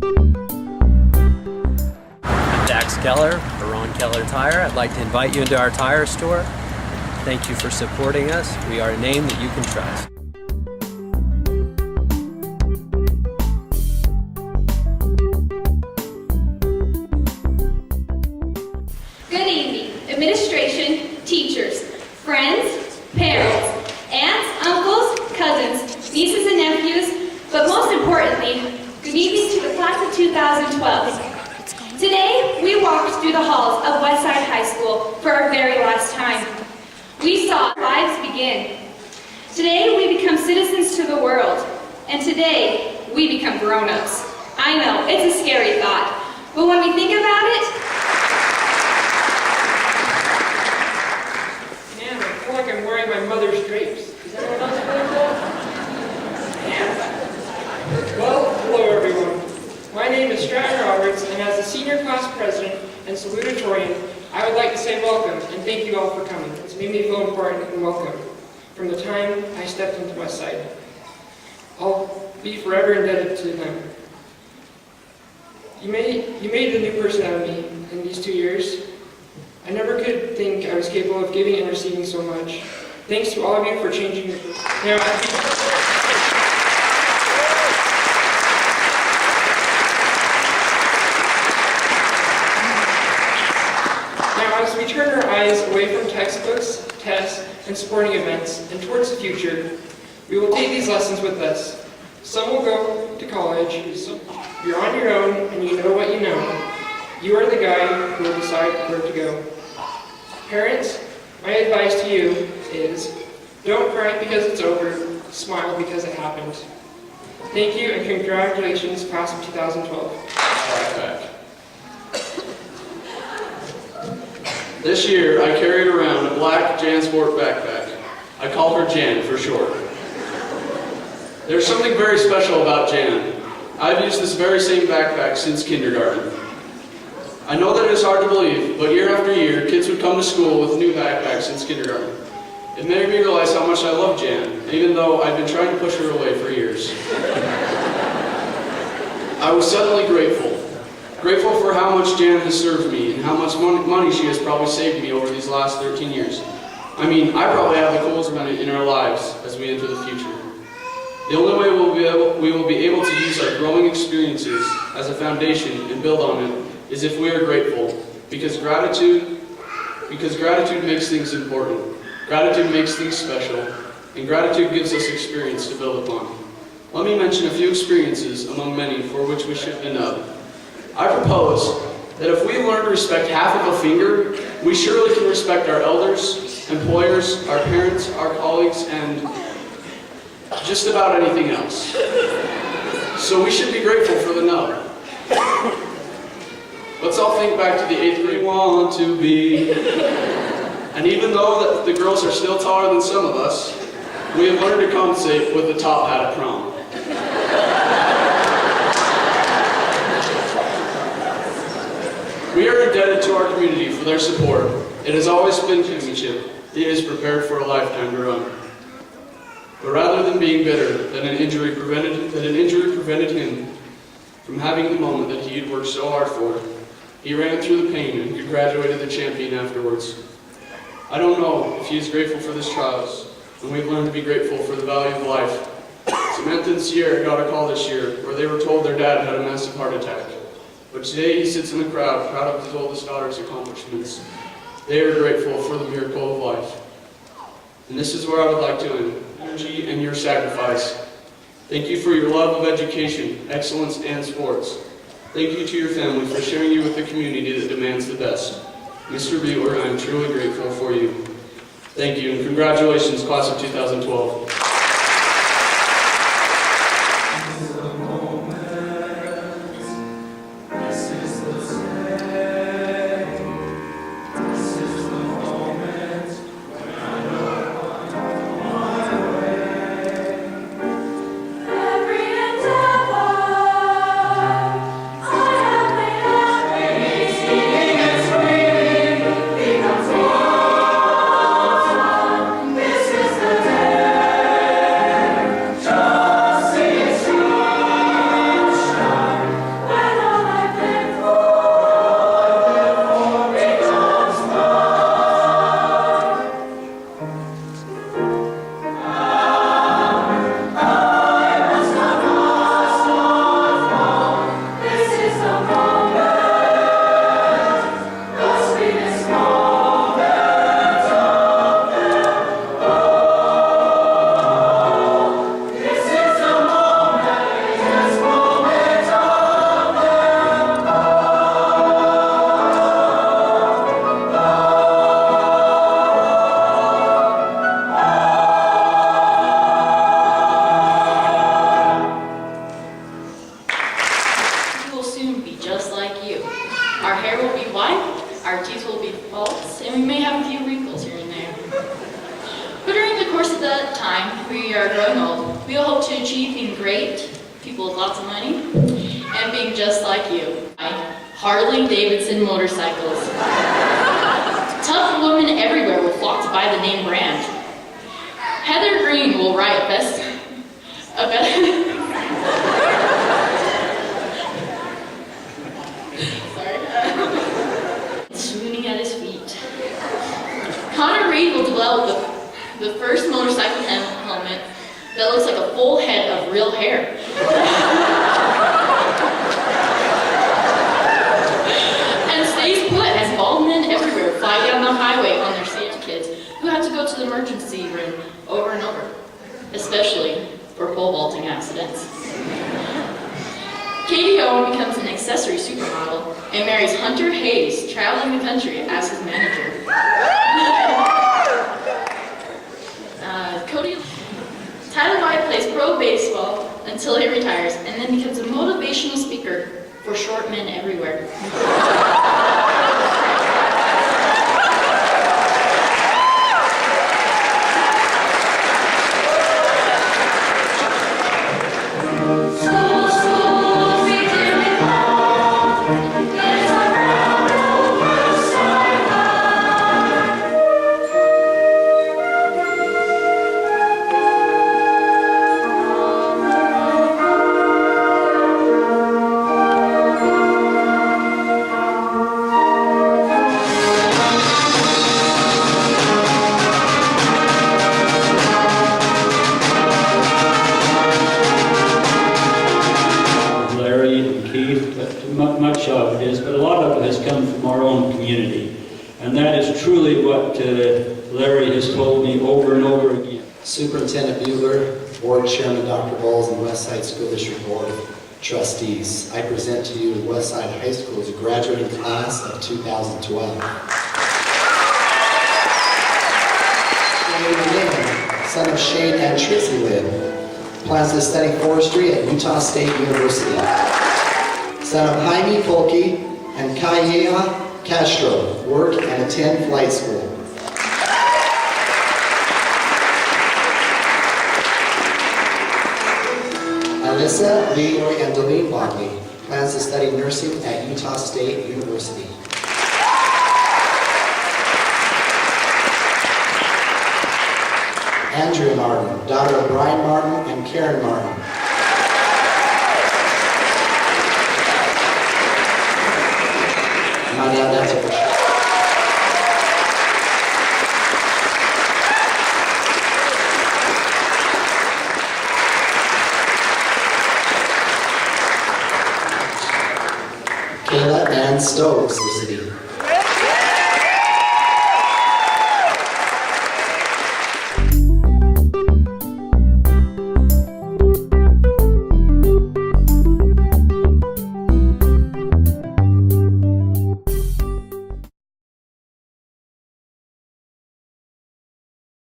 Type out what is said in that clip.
I'm Dax Keller, for Ron Keller Tire. I'd like to invite you into our tire store. Thank you for supporting us. We are a name that you can trust. Good evening, administration, teachers, friends, parents, aunts, uncles, cousins, nieces and nephews, but most importantly, good evening to the class of 2012. Today, we walked through the halls of Westside High School for our very last time. We saw lives begin. Today, we become citizens to the world, and today, we become grown-ups. I know, it's a scary thought, but when we think about it, I'm wearing my mother's drapes. Is that what else really cool? Yeah. Well, hello everyone. My name is Stratton Roberts, and as the senior class president and salutatorian, I would like to say welcome and thank you all for coming. It's made me feel important and welcome from the time I stepped into Westside. I'll be forever indebted to them. You made the new person out of me in these 2 years. I never could think I was capable of giving and receiving so much. Thanks to all of you for changing your... Now, as we turn our eyes away from textbooks, tests, and sporting events, and towards the future, we will take these lessons with us. Some will go to college. You're on your own, and you know what you know. You are the guy who will decide where to go. Parents, my advice to you is, don't cry because it's over, smile because it happened. Thank you and congratulations, class of 2012. Backpack. This year, I carried around a black JanSport backpack. I call her Jan for short. There's something very special about Jan. I've used this very same backpack since kindergarten. I know that it is hard to believe, but year after year, kids would come to school with new backpacks since kindergarten. It made me realize how much I love Jan, even though I've been trying to push her away for years. I was suddenly grateful. Grateful for how much Jan has served me and how much money she has probably saved me over these last 13 years. I mean, I probably have the coolest minute in our lives as we enter the future. The only way we will be able to use our growing experiences as a foundation and build on it is if we are grateful, because gratitude makes things important. Gratitude makes things special, and gratitude gives us experience to build upon. Let me mention a few experiences among many for which we should know. I propose that if we learn to respect half of a finger, we surely can respect our elders, employers, our parents, our colleagues, and just about anything else. So we should be grateful for the no. Let's all think back to the 8th grade we want to be. And even though the girls are still taller than some of us, we have learned to compensate with the top hat at prom. We are indebted to our community for their support. It has always been championship. It is prepared for a lifetime to run. But rather than being bitter that an injury prevented him from having the moment that he had worked so hard for, he ran through the pain and congratulated the champion afterwards. I don't know if he is grateful for this trials, and we've learned to be grateful for the value of life. Samantha and Sierra got a call this year where they were told their dad had a massive heart attack. But today he sits in the crowd, proud of his oldest daughter's accomplishments. They are grateful for the miracle of life. And this is where I would like to end. Energy and your sacrifice. Thank you for your love of education, excellence, and sports. Thank you to your family for sharing you with the community that demands the best. Mr. Bueller, I am truly grateful for you. Thank you, and congratulations, class of 2012. This is the day. world. We hope to achieve being great, people with lots of money, and being just like you. Harley Davidson motorcycles. Tough women everywhere will flock to buy the name brand. Heather Green will write a best. Swooning at his feet. Connor Reed will develop the first motorcycle helmet that looks like a full head of real hair. And stays put as bald men everywhere fly down the highway on their safety kids who have to go to the emergency room over and over, especially for pole vaulting accidents. Katie Owen becomes an accessory supermodel and marries Hunter Hayes, traveling the country as his manager. Tyler White plays pro baseball until he retires and then becomes a motivational speaker for short men everywhere. Much of it is, but a lot of it has come from our own community. And that is truly what Larry has told me over and over again. Superintendent Bugler, Board Chairman Dr. Bowles, and Westside School District Board of Trustees, I present to you Westside High School's graduating class of 2012. Shane Lynn, son of Shane and Tracy Lynn, plans to study forestry at Utah State University. Son of Jaime Folke and Kaya Castro, work and attend flight school. Alyssa, Leroy, and Deline Bodley plans to study nursing at Utah State University. Andrea Martin, daughter of Brian Martin and Karen Martin. That's it. Kayla Ann Stokes, City.